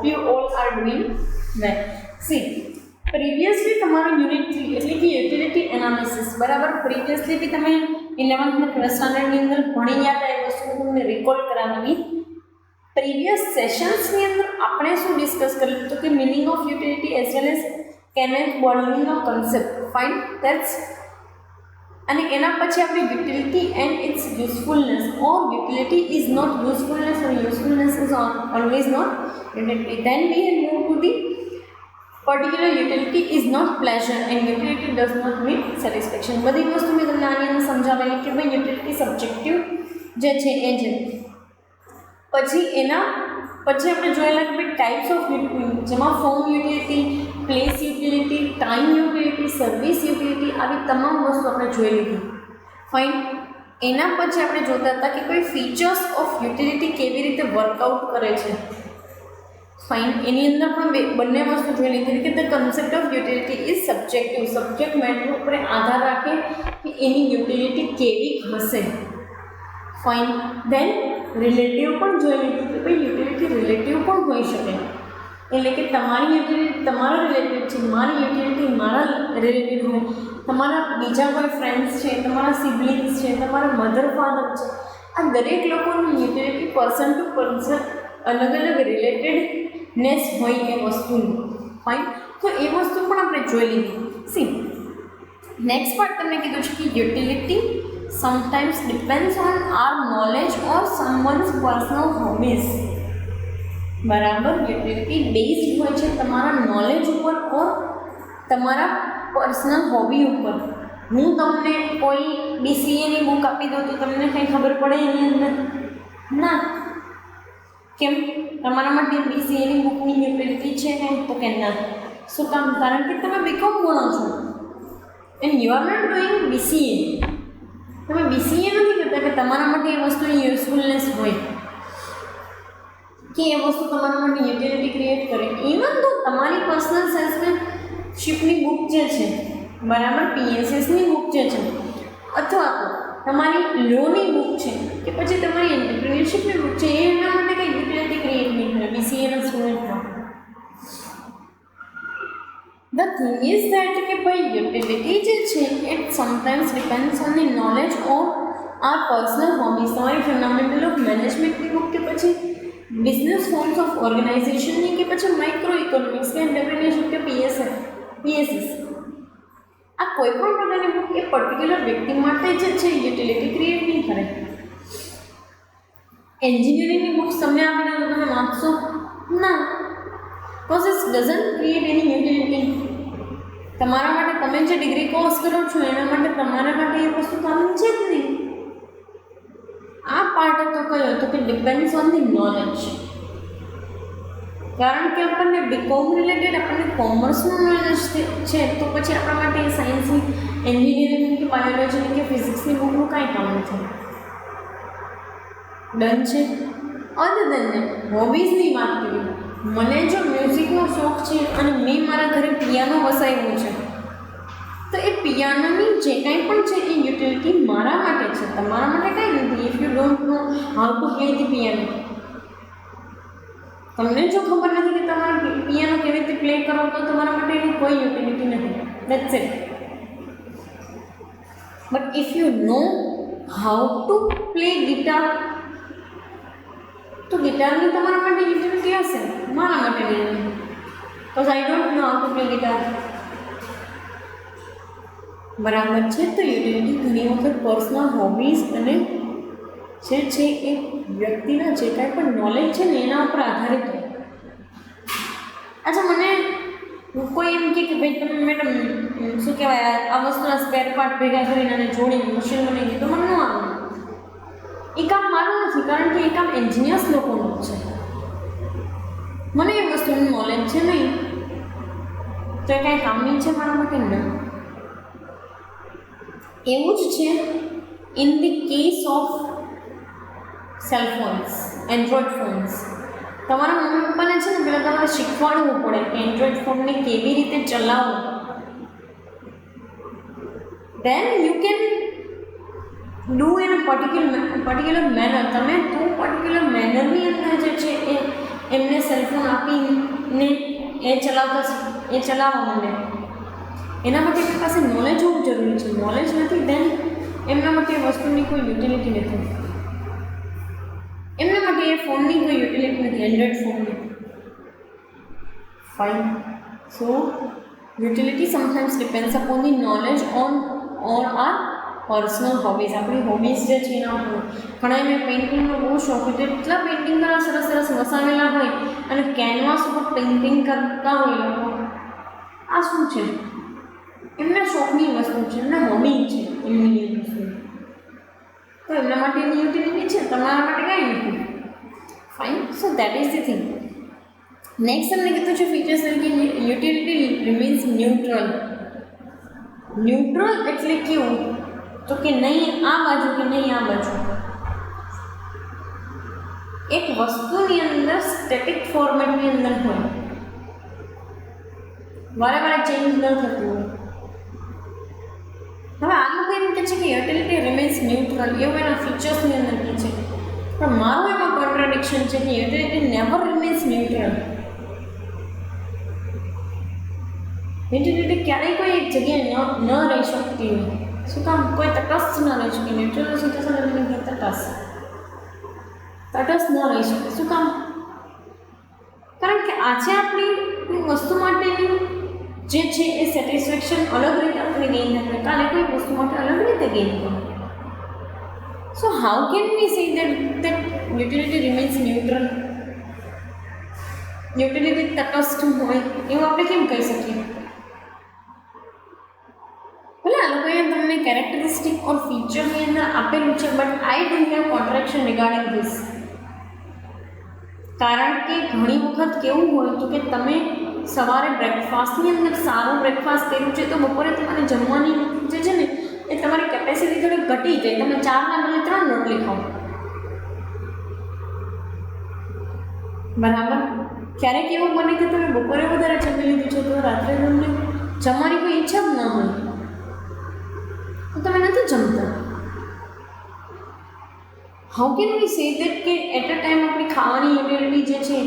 Hope you all are doing well. C previously તમારું unit 3 એટલે કે યુટિલિટી એનાલિસિસ બરાબર પ્રીવિયસલી બી તમે 11th ને 12th સ્ટાન્ડર્ડની અંદર ભણી ગયા હતા એ વસ્તુ તમને રિકોલ કરાવવાની. પ્રીવિયસ સેશન્સની અંદર આપણે શું ડિસ્કસ કર્યું હતું કે meaning of utility as well as Kenneth બોર્ડનિંગનો કન્સેપ્ટ ફાઇન ધેટ્સ. અને એના પછી આપણે utility and its usefulness or utility is not usefulness or usefulness is always not utility. Then we move to the particular utility is not pleasure and utility does not mean satisfaction. બધી વસ્તુ મેં તમને આની અંદર સમજાવેલી કે ભાઈ utility subjective જે છે એ છે. પછી એના પછી આપણે જોયેલા કે ભાઈ ટાઈપ્સ ઓફ યુટિલિટી જેમાં form utility, place utility, time utility, service utility આવી તમામ વસ્તુ આપણે જોઈ લીધી. ફાઇન. એના પછી આપણે જોતા હતા કે કોઈ ફીચર્સ ઓફ યુટિલિટી કેવી રીતે વર્કઆઉટ કરે છે. ફાઇન. એની અંદર પણ બંને વસ્તુ જોઈ લીધી કે the concept of utility is subjective. Subject matter ઉપર આધાર રાખે કે એની યુટિલિટી કેવી હશે. ફાઇન. ધેન રિલેટિવ પણ જોઈ લીધું કે ભાઈ યુટિલિટી રિલેટિવ પણ હોઈ શકે. એટલે કે તમારી યુટિલિટી તમારો રિલેટિવ છે, મારી યુટિલિટી મારા રિલેટિવ હોય, તમારા બીજા કોઈ ફ્રેન્ડ્સ છે, તમારા સિબલિંગ્સ છે, તમારા મધર ફાધર છે, આ દરેક લોકોની યુટિલિટી પર્સન ટુ પર્સન અલગ અલગ રિલેટેડનેસ હોય એ વસ્તુની. ફાઇન. તો એ વસ્તુ પણ આપણે જોઈ લીધી. સી નેક્સ્ટ પાર્ટ તમને કીધું છે કે utility sometimes depends on R knowledge or સમવન્સ personal hobbies. બરાબર. યુટિલિટી બેઝડ હોય છે તમારા નોલેજ ઉપર ઓર તમારા પર્સનલ હોબી ઉપર. હું તમને કોઈ BCAની બુક આપી દઉં તો તમને કંઈ ખબર પડે એની અંદર? ના. કેમ? તમારા માટે BCAની બુકની યુટિલિટી છે ને તો કે ના. શું કામ? કારણ કે તમે BCom ભણો છો and you are not doing BCA. તમે BCA નથી કરતા કે તમારા માટે એ વસ્તુની યુઝફુલનેસ હોય કે એ વસ્તુ તમારા માટે યુટિલિટી ક્રિએટ કરે. ઇવન તો તમારી પર્સનલ સેલ્સમેનશીપની બુક જે છે બરાબર, PSSની બુક જે છે અથવા તો તમારી લોની બુક છે કે પછી તમારી એન્ટરપ્રિન્યોરશિપની બુક છે એના માટે કંઈ યુટિલિટી ક્રિએટ નહીં કરે BCAના સ્ટુડન્ટમાં. The thing is that કે ભાઈ યુટિલિટી જે છે it sometimes depends on the knowledge of our personal hobbies. તમારી ફંડામેન્ટલ ઓફ મેનેજમેન્ટની બુક કે પછી બિઝનેસ ફોર્મ્સ ઓફ ઓર્ગેનાઇઝેશનની કે પછી માઇક્રો ઇકોનોમિક્સ કે એન્ટરપ્રિન્યોરશિપ કે PSS આ કોઈ પણ પ્રકારની બુક એ પર્ટિક્યુલર વ્યક્તિ માટે જે છે યુટિલિટી ક્રિએટ નહીં કરે. એન્જિનિયરિંગની બુક્સ તમને આપીને તો તમે વાંચશો ના, because it doesn't create any utility. તમારા માટે તમે જે ડિગ્રી કોર્સ કરો છો એના માટે તમારા માટે એ વસ્તુ કામની છે જ નહીં. આ પાર્ટ હતો કયો હતો કે ડિપેન્ડ્સ ઓન ધી નોલેજ. કારણ કે આપણને BCom રિલેટેડ આપણને કોમર્સનું નોલેજ છે તો પછી આપણા માટે સાયન્સની, એન્જિનિયરિંગની કે બાયોલોજીની કે ફિઝિક્સની બુકનું કાંઈ કામ નથી. ડન છે. અધર દેન હોબીઝની વાત કરીએ, મને જો મ્યુઝિકનો શોખ છે અને મેં મારા ઘરે પિયાનો વસાવ્યો છે તો એ પિયાનોની જે કાંઈ પણ છે એ યુટિલિટી મારા માટે છે, તમારા માટે કાંઈ નથી. If you don't know how to play the piano, તમને જો ખબર નથી કે તમારે પિયાનો કેવી રીતે પ્લે કરો તો તમારા માટે એની કોઈ યુટિલિટી નથી. That's it. But if you know how to play guitar તો ગિટારની તમારા માટે યુટિલિટી હશે, મારા માટે નહીં. Because I don't know how to play guitar. બરાબર છે. તો યુટિલિટી ઘણી વખત પર્સનલ હોબીઝ અને જે છે એ વ્યક્તિના જે કાંઈ પણ નોલેજ છે ને એના ઉપર આધારિત હોય. અચ્છા, મને કોઈ એમ કે ભાઈ તમે મેડમ શું કહેવાય આ વસ્તુના સ્પેર પાર્ટ ભેગા કરીને અને જોડીને મશીન બનાવી દીધું, મને ન આવે. એ કામ મારું નથી, કારણ કે એ કામ એન્જિનિયર્સ લોકોનું છે. મને એ વસ્તુનું નોલેજ છે નહીં તો એ કાંઈ કામની છે મારા માટે નહીં. એવું જ છે in the case of cell phones, Android phones. તમારા મમ્મી પપ્પાને છે ને પહેલાં તમારે શીખવાડવું પડે કે એન્ડ્રોઈડ ફોનને કેવી રીતે ચલાવવું. Then you can do in a particular manner. તમે તો પર્ટિક્યુલર મેનરની અંદર જે છે એ એમને સેલફોન આપી એ ચલાવવા માંડે, એના માટે એમની પાસે નોલેજ હોવું જરૂરી છે. નોલેજ નથી દેન એમના માટે એ વસ્તુની કોઈ યુટિલિટી નથી. એમના માટે એ ફોનની કોઈ યુટિલિટી નથી, એન્ડ્રોઈડ ફોનની. Fine. So utility sometimes depends upon the knowledge on R personal hobbies. આપણી હોબીઝ જે છે એના ઉપર. ઘણાને પેઇન્ટિંગનો બહુ શોખ હોય, એટલા પેઇન્ટિંગ કરવા સરસ સરસ વસાવેલા હોય અને કેનવાસ ઉપર પેઇન્ટિંગ કરતા હોય લોકો. આ શું છે? એમના શોખની વસ્તુ છે, એમના હોબી છે એમની વસ્તુ. તો એમના માટે એની યુટિલિટી છે, તમારા માટે કાંઈ નથી. Fine. So that is the thing. Next તમને કીધું છે ફીચર્સ તરીકે યુટિલિટી રિમેન્સ ન્યુટ્રલ. ન્યુટ્રલ એટલે કેવું? તો કે નહીં આ બાજુ કે નહીં આ બાજુ. એક વસ્તુની અંદર સ્ટેટિક ફોર્મેટની અંદર હોય, વારે ચેન્જ ન થતું હોય. હવે આ લોકો એમ કહે છે કે યુટિલિટી રિમેન્સ ન્યુટ્રલ, એવું એના ફીચર્સની અંદર કહે છે. પણ મારું એમાં કોન્ટ્રાડિક્શન છે કે utility never remains neutral. Utility ક્યારેય કોઈ એક જગ્યાએ ન રહી શકતી હોય. શું કામ? કોઈ તટસ્થ ન રહી શકે. ન્યુટ્રલ સિચ્યુએશન એટલે તટસ્થ ન રહી શકે. શું કામ? કારણ કે આજે આપણી વસ્તુ માટેની જે છે એ સેટિસ્ફેક્શન અલગ રીતે આપણે ગેઇન થાય, કાલે કોઈ વસ્તુ માટે અલગ રીતે ગેઇન કરે. So how can we say that utility remains neutral? Utility તટસ્થ હોય એવું આપણે કેમ કહી શકીએ? ભલે આ લોકોએ તમને કેરેક્ટરિસ્ટિક ઓર ફીચરની અંદર આપેલું છે, but I don't have contradiction regarding this. કારણ કે ઘણી વખત કેવું હોય તો કે તમે સવારે બ્રેકફાસ્ટની અંદર સારું બ્રેકફાસ્ટ કર્યું છે, તો બપોરે તમારે જમવાની જે છે ને એ તમારી કેપેસિટી થોડી ઘટી જાય. તમે 4ના બદલે 3 રોટલી ખાઓ, બરાબર. ક્યારેક એવું બને કે તમે બપોરે વધારે જમી લીધું છે તો રાત્રે તમને જમવાની કોઈ ઈચ્છા જ ન હોય, તો તમે નથી જમતા. How can we say that કે એટ અ ટાઈમ આપણી ખાવાની યુટિલિટી જે છે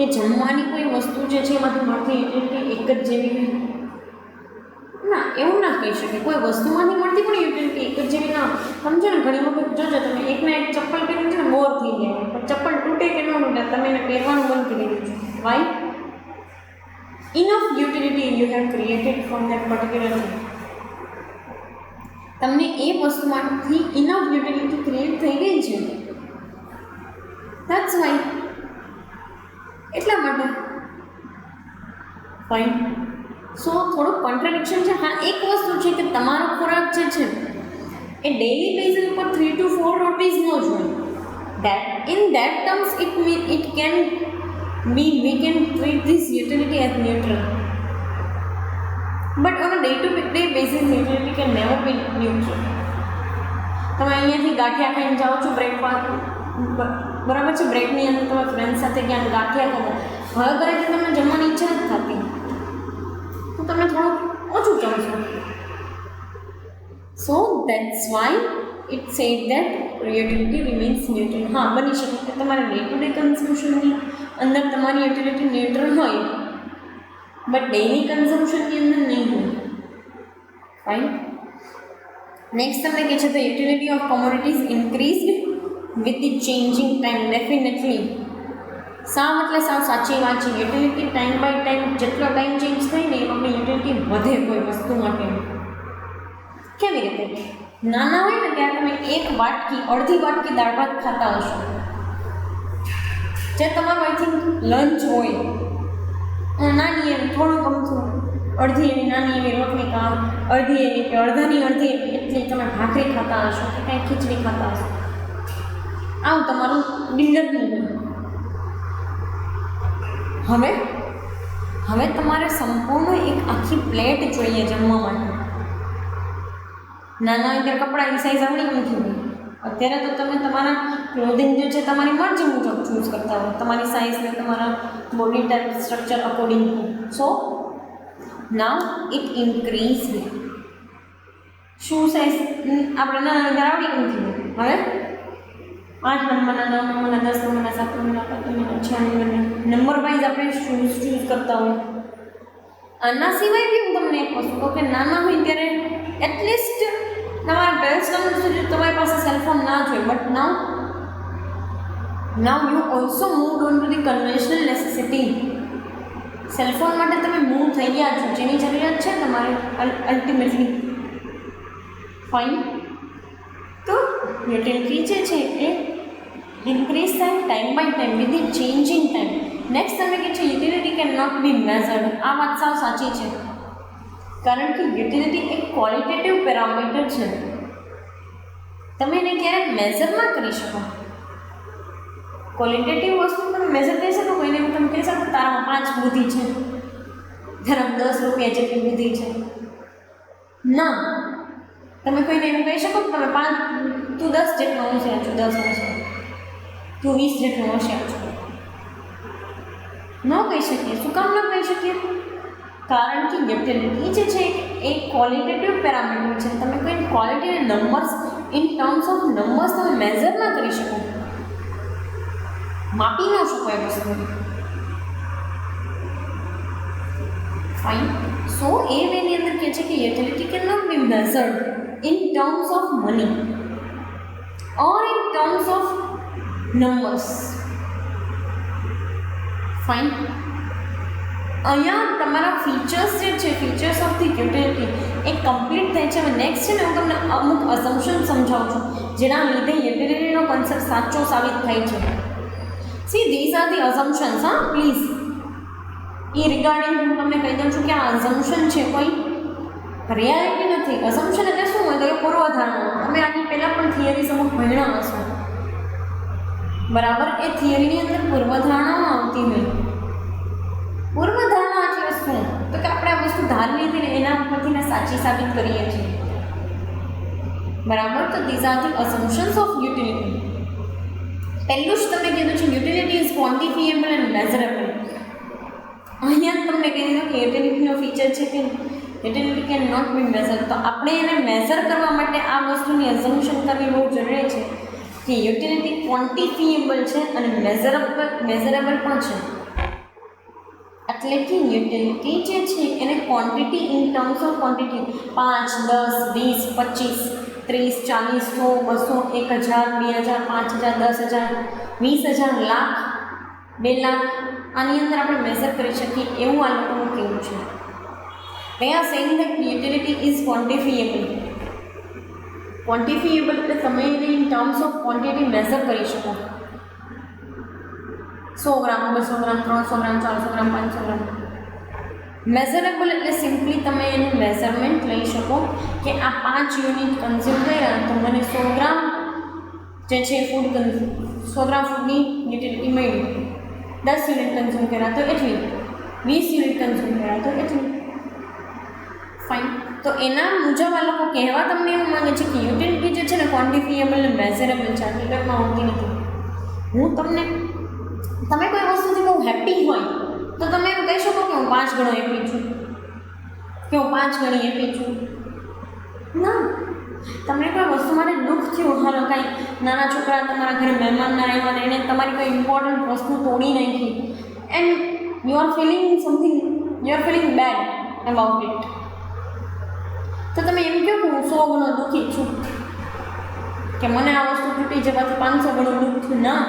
એ જમવાની કોઈ વસ્તુ જે છે એમાંથી મળતી યુટિલિટી એક જ જેવી હોય? ના, એવું ના કહી શકે. કોઈ વસ્તુમાંથી મળતી પણ યુટિલિટી એક જ જેવી ના. સમજો ને, ઘણી વખત જોજો તમે એકના એક ચપ્પલ પહેરીને છે ને બોર થઈ જાય, પણ ચપ્પલ તૂટે કે ન તૂટે તમે એને પહેરવાનું બંધ કરી દો છો. Why? Enough utility you have created from that particular thing. તમને એ વસ્તુમાંથી ઇનફ યુટિલિટી ક્રિએટ થઈ ગઈ છે. That's why. એટલા માટે. ફાઇન. સો થોડુંક કોન્ટ્રાડિક્શન છે. હા, એક વસ્તુ છે કે તમારો ખોરાક જે છે એ ડેઇલી બેઝિસ ઉપર 3 to 4 રોટીઝ નો જ હોય. In that terms it can be, we can treat this utility as neutral. But on a day-to-day basis, utility can never be neutral. તમે અહીંયાથી ગાંઠિયા ખાઈને જાઓ છો બ્રેકફાસ્ટ, બરાબર છે, બ્રેકની અંદર તમે ફ્રેન્ડ સાથે ક્યાંક ગાંઠિયા ખાતા, હવે ઘરેથી તમને જમવાની ઈચ્છા નથી થતી, તો તમે થોડું ઓછું જમશો. So that's why it said that utility remains neutral. હા, બની શકે કે તમારે ડે ટુ ડે કન્ઝમ્પશનની અંદર તમારી યુટિલિટી ન્યુટ્રલ હોય, બટ ડેઇલી કન્ઝમ્પશનની અંદર નહીં હોય. ફાઇન. નેક્સ્ટ તમને કહે છે the utility of commodities increased with the changing time. Definitely. સાવ એટલે સાવ સાચી વાત છે. યુટિલિટી ટાઈમ બાય ટાઈમ જેટલો ટાઈમ ચેન્જ થાય ને એમાં યુટિલિટી વધે કોઈ વસ્તુ માટે. કેવી રીતે? નાના હોય ને ત્યારે તમે એક વાટકી, અડધી વાટકી દાળ ભાત ખાતા હશો, જે તમારું આઈ થિંક લંચ હોય, નાની એવી થોડું ગમતું અડધી એવી નાની એવી રોટલી કામ, અડધી એવી કે અડધાની અડધી એટલી તમે ભાખરી ખાતા હશો કે કાંઈ ખીચડી ખાતા હશો. આવું તમારું ડિનરનું હોય. હવે તમારે સંપૂર્ણ એક આખી પ્લેટ જોઈએ જમવા માટે. નાના હોય ત્યારે કપડાની સાઈઝ આવડી નથી હોય. અત્યારે તો તમે તમારા ક્લોધિંગ જે છે તમારી મરજી મુજબ ચૂઝ કરતા હો, તમારી સાઇઝને તમારા body type structure according to. So now it increase. Shoe size આપણે નાના આવડી નથી. હવે 8 નંબરના, 9 નંબરના, 10 નંબરના, 7 નંબરના, 5 નંબરના, 6 નંબરના નંબર વાઇઝ આપણે શૂઝ ચૂઝ કરતા હોય. આના સિવાય બી હું તમને એક વસ્તુ કહું કે નાના હોય ત્યારે એટલીસ્ટ તમારા 12th સ્ટાન્ડર્ડ સુધી તમારી પાસે સેલફોન ના જ હોય, but now you also move on to the conventional necessity. Cellphone માટે તમે મૂવ થઈ ગયા છો, જેની જરૂરિયાત છે તમારે અલ્ટિમેટલી. ફાઇન. તો યુટિલિટી જે છે એ ઇન્ક્રીઝ થાય time by time with the changing time. Next તમે કહે છે utility can not be measured. આ વાત સાવ સાચી છે, કારણ કે યુટિલિટી એક ક્વોલિટેટિવ પેરામીટર છે. તમે એને ક્યારેક મેઝર ના કરી શકો. ક્વોલિટેટિવ વસ્તુ તમે મેઝર કરી શકો, કોઈને તમે કહી શકો તારામાં 5 બુદ્ધિ છે, તારામાં 10 રૂપિયા જેટલી બુદ્ધિ છે. ના, તમે કોઈને એવું કહી શકો કે તમે તું 10 જેટલો હોશિયાર છો, 10 હોશિયાર, તું 20 જેટલો હોશિયાર છો. ન કહી શકીએ. શું કામ ન કહી શકીએ? કારણ કે યુટિલિટી જે છે એ ક્વોલિટેટિવ પેરામીટર છે. તમે કોઈ ક્વોલિટીને numbers in terms of numbers તમે મેઝર ના કરી શકો, માપી ન શકો એ વસ્તુને. ફાઇન. સો એ વેની અંદર કહે છે કે utility can not be measured in terms of money or in terms of numbers. Fine. અહીંયા તમારા ફીચર્સ જે છે, ફીચર્સ ઓફ ધી યુટિલિટી એ કમ્પ્લીટ થાય છે. હવે નેક્સ્ટ છે ને હું તમને અમુક અઝમ્પશન સમજાવું છું, જેના લીધે યુટિલિટીનો કોન્સેપ્ટ સાચો સાબિત થાય છે. C this are the અઝમ્પશન્સ. હા, પ્લીઝ. એ રિગાર્ડિંગ હું તમને કહી દઉં છું કે આ અઝમ્પશન છે, કોઈ રિયાલિટી નથી. અઝમ્પશન એટલે શું હોય તો એ પૂર્વધારણા. તમે આની પહેલાં પણ થિયરીઝ અમુક ભણ્યા હશો, બરાબર? એ થિયરીની અંદર પૂર્વધારણાઓ આવતી હોય. પૂર્વધારણા એટલે શું? તો કે આપણે આ વસ્તુ ધારી લીધી ને એના ઉપરથી સાચી સાબિત કરીએ છીએ, બરાબર? તો these are the assumptions of utility. પહેલું જ તમને કીધું છે utility is quantifiable and measurable. અહીંયા તમને કહી દીધું કે યુટિલિટીનો ફીચર છે કે utility can not be measure. તો આપણે એને મેઝર કરવા માટે આ વસ્તુની અઝમ્પશન કરવી બહુ જરૂરી છે કે યુટિલિટી ક્વોન્ટિફિએબલ છે અને મેઝરેબલ પણ છે. એટલે કે યુટિલિટી જે છે એને quantity in terms of quantity 5, 10, 20, 25, 30, 40, 100, 2,000, 10,000, 5,000, 10,000, 20,000, lakh, 2 lakh આની અંદર આપણે મેઝર કરી શકીએ એવું આ લોકોનું કહેવું છે. They are saying that utility is quantifiable. ક્વોન્ટિફિએબલ એટલે તમે એને in terms of quantity measure કરી શકો. 100 ગ્રામ, 200 ગ્રામ, 300 ગ્રામ, 400 ગ્રામ, 500 ગ્રામ. મેઝરેબલ એટલે સિમ્પલી તમે એનું મેઝરમેન્ટ લઈ શકો કે આ 5 યુનિટ કન્ઝ્યુમ કર્યા તો મને 100 ગ્રામ જે છે ફૂડ 100 ગ્રામ ફૂડની યુટિલિટી મળી. 10 યુનિટ કન્ઝ્યુમ કર્યા તો એટલી, 20 યુનિટ કન્ઝ્યુમ કર્યા તો એટલી. ફાઇન. તો એના મુજબ આ લોકો કહેવા તમને એવું માંગે છે કે યુટિલિટી જે છે ને ક્વોન્ટિફિએબલ અને મેઝરેબલ છે, હકીકતમાં હોતી નથી. તમે કોઈ વસ્તુથી બહુ હેપી હોય તો તમે એમ કહી શકો કે હું 5 ગણો હેપી છું, કે હું 5 ગણી હેપી છું. ના, તમને કોઈ વસ્તુ માટે દુઃખ થયું, હાલો કાંઈ નાના છોકરા તમારા ઘરે મહેમાનના આવ્યા ને એને તમારી કોઈ ઇમ્પોર્ટન્ટ વસ્તુ તોડી નાખી and you are feeling bad about it. તો તમે એમ કહો કે હું 100 ગણો દુઃખી છું કે મને આ વસ્તુ તૂટી જવાથી 500 ગણું દુઃખ થયું. ના,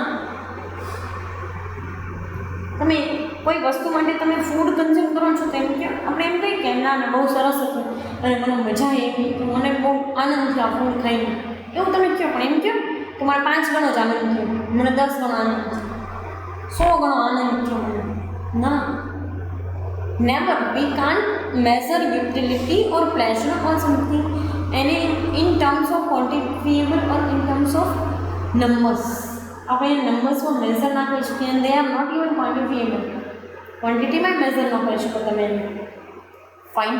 તમે કોઈ વસ્તુ માટે તમે ફૂડ કન્ઝ્યુમ કરો છો તો એમ કે આપણે એમ કહીએ કે ના બહુ સરસ હતું અને મને મજા આવી, મને બહુ આનંદ થયો આ ફૂડ ખાઈને, એવું તમે કહો. પણ એમ કહો કે મારે 5 ગણો જ આનંદ થયો, મને 10 ગણો આનંદ થયો, 100 ગણો આનંદ થયો મને. ના, never. We can't measure utility or pleasure or something એને in terms of quantifiable or in terms of numbers. આપણે નંબર્સમાં મેઝર ના કરી શકીએ અને they are not even quantifiable. ક્વોન્ટિટીમાં મેઝર ન કરી શકો તમે એને. ફાઇન.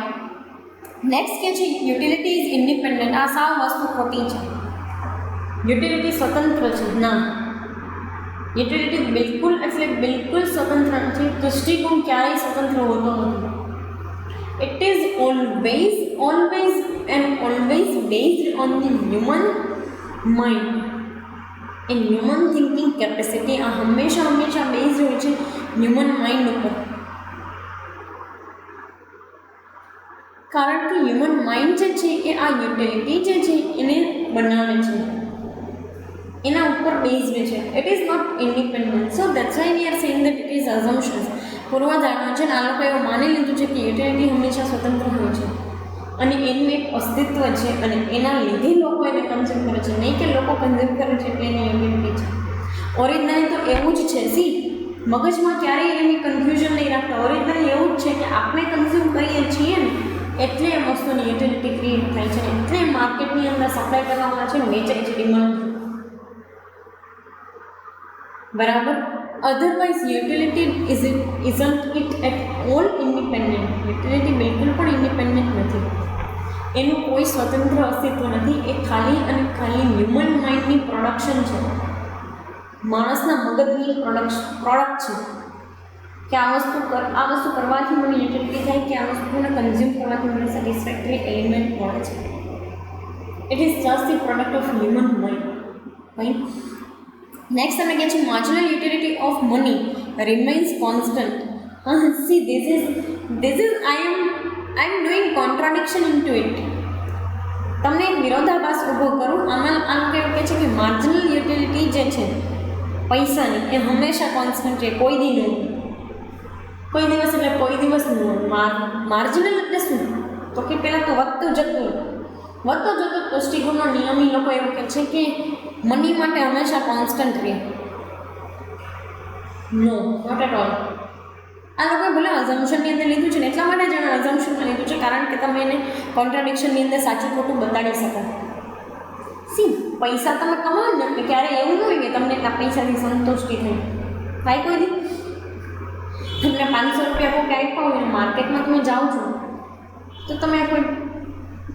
નેક્સ્ટ કે છે યુટિલિટી ઇઝ ઇન્ડિપેન્ડન્ટ. આ સાવ વસ્તુ ખોટી છે. યુટિલિટી સ્વતંત્ર છે. ના, યુટિલિટી બિલકુલ સ્વતંત્ર નથી. દૃષ્ટિકોણ ક્યારેય સ્વતંત્ર હોતો નથી. It is always based on the human mind and human thinking capacity. આ હંમેશા બેઝડ હોય છે હ્યુમન માઇન્ડ ઉપર. કારણ કે હ્યુમન માઇન્ડ જે છે એ આ યુટિલિટી જે છે એને બનાવે છે, એના ઉપર બેઝડ છે. It is not independent. So that's why we are saying that it is assumptions. પૂર્વધારણા છે ને આ લોકોએ એવું માની લીધું છે કે યુટિલિટી હંમેશા સ્વતંત્ર હોય છે અને એનું એક અસ્તિત્વ છે અને એના લીધે લોકો એને કન્ઝ્યુમ કરે છે, નહીં કે લોકો કન્ઝ્યુમ કરે છે એટલે એની યુટિલિટી છે. ઓરિજિનલી તો એવું જ છે. સી, મગજમાં ક્યારેય એની કન્ફ્યુઝન નહીં રાખતા. ઓરિજિનલી એવું જ છે કે આપણે કન્ઝ્યુમ કરીએ છીએ ને એટલે એ વસ્તુની યુટિલિટી ક્રિએટ થાય છે, એટલે માર્કેટની અંદર સપ્લાય કરવામાં આવે છે, વેચાય છે, ડિમાન્ડ. બરાબર. Otherwise utility isn't it at all independent. યુટિલિટી બિલકુલ પણ ઇન્ડિપેન્ડન્ટ નથી, એનું કોઈ સ્વતંત્ર અસ્તિત્વ નથી. એ ખાલી અને ખાલી હ્યુમન માઇન્ડની પ્રોડક્શન છે, માણસના મગજની પ્રોડક્ટ છે કે આ વસ્તુ કરવાથી મને યુટિલિટી થાય, કે આ વસ્તુને કન્ઝ્યુમ કરવાથી મને સેટિસ્ફેક્ટરી એલિમેન્ટ મળે છે. It is just the product of human mind. Right. Next તમે કહે છે marginal utility of money remains constant. See this is I am doing contradiction into it. તમને એક વિરોધાભાસ ઊભો કરું. આમાં આમ કેવું કહે છે કે માર્જિનલ યુટિલિટી જે છે પૈસાની એ હંમેશા કોન્સ્ટન્ટ છે, કોઈ દી નહીં. કોઈ દિવસ એટલે કોઈ દિવસ નહીં. માર્જિનલ એટલે શું? તો કે પહેલાં તો વધતો જતો પુષ્ટિગુણનો નિયમી લોકો એવું કહે છે કે મની માટે હંમેશા કોન્સ્ટન્ટ રહે. નો, નોટ એટ ઓલ. આ લોકોએ ભલે અઝમ્પશનની અંદર લીધું છે ને, એટલા માટે જ અઝમ્પશનમાં લીધું છે કારણ કે તમે એને કોન્ટ્રાડિક્શનની અંદર સાચું ખોટું બતાડી શકો. સી, પૈસા તમે કમાવો ને એટલે ક્યારે એવું ન હોય કે તમને એટલા પૈસાથી સંતુષ્ટિ થઈ થાય. કોઈ દી તમને 500 રૂપિયા કોઈ આપ્યા હોય ને માર્કેટમાં તમે જાઓ છો તો તમે કોઈ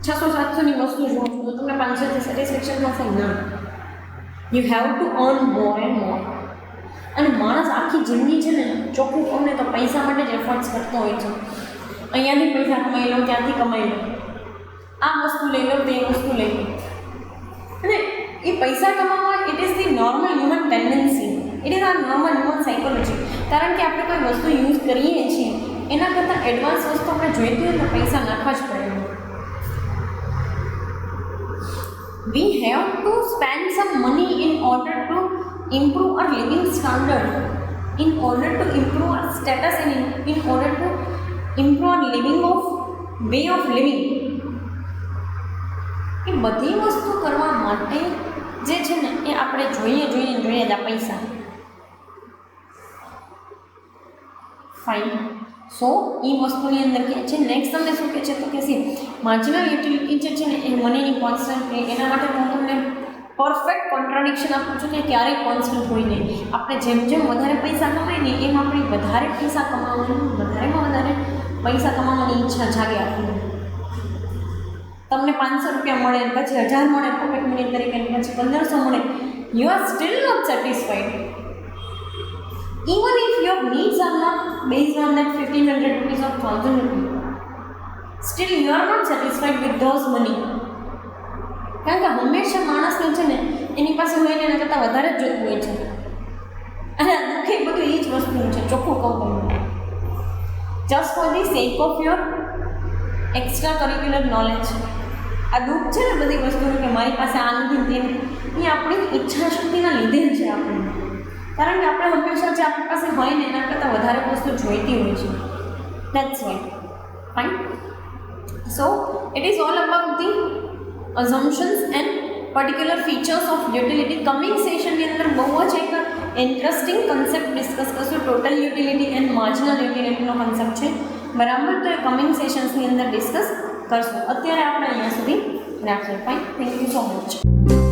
600-700ની વસ્તુ જુઓ છો તો તમને 500થી સેટિસ્ફેક્શન થશે ના. You have to earn more and મોર. અને માણસ આખી જિંદગી છે ને, ચોખ્ખું કહું ને તો પૈસા માટે જ એફર્ટ્સ કરતો હોય છે. અહીંયાથી પૈસા કમાઈ લો, ત્યાંથી કમાઈ લો, આ વસ્તુ લઈ લો, તે વસ્તુ લઈ લો. અને એ પૈસા કમાવા it is the normal human tendency. It is are normal human psychology. કારણ કે આપણે કોઈ વસ્તુ યુઝ કરીએ છીએ એના કરતાં એડવાન્સ વસ્તુ આપણે જોઈતી હોય તો પૈસા નાખવા જ પડે. We have to spend some money in order to improve our living standard, in order to improve our status, and in order to improve our way of living. એ બધી વસ્તુ કરવા માટે જે છે ને એ આપણે જોઈએ જ આ પૈસા. ફાઇન. સો એ વસ્તુની અંદર કહે છે. નેક્સ્ટ તમને શું કહે છે તો કે સી માર્જિનલ યુટિલિટી જે છે ને એ મનીની કોન્સ્ટન્ટ રહે. એના માટે હું તમને પરફેક્ટ કોન્ટ્રાડિક્શન આપું છું કે ક્યારેય કોન્સ્ટન્ટ હોય નહીં. આપણે જેમ વધારે પૈસા કમાય ને એમ આપણી વધારે પૈસા કમાવાની પૈસા કમાવાની ઈચ્છા જાગે આપણને. તમને 500 રૂપિયા મળે પછી 1000 મળે પોકેટ મની તરીકે, પછી 1500 મળે, you are still not satisfied. Even if your needs are not based on that 1500 rupees or 1000 rupees, still you are not satisfied with those money. કારણ કે હંમેશા માણસને છે ને એની પાસે હોય ને એના કરતાં વધારે જ જોતું હોય છે. અને દુઃખ એ બધું એ જ વસ્તુનું છે, ચોખ્ખું કહું તમને. Just for the sec of your extra curricular knowledge. આ દુઃખ છે ને બધી વસ્તુનું કે મારી પાસે આ નથી, એ આપણી ઈચ્છા શક્તિના લીધે જ છે આપણને. કારણ કે આપણે હંમેશા જે આપણી પાસે હોય ને એના કરતાં વધારે વસ્તુ જોઈતી હોય છે. That's why. Fine. So it is all about the assumptions and particular features of utility. Coming સેશનની અંદર બહુ જ એક ઇન્ટરેસ્ટિંગ કન્સેપ્ટ ડિસ્કસ કરશું. ટોટલ યુટિલિટી એન્ડ માર્જિનલ યુટિલિટીનો કન્સેપ્ટ છે, બરાબર. તો એ કમિંગ સેશન્સની અંદર ડિસ્કસ કરશું. અત્યારે આપણે અહીંયા સુધી રાખીએ. Fine. Thank you so much.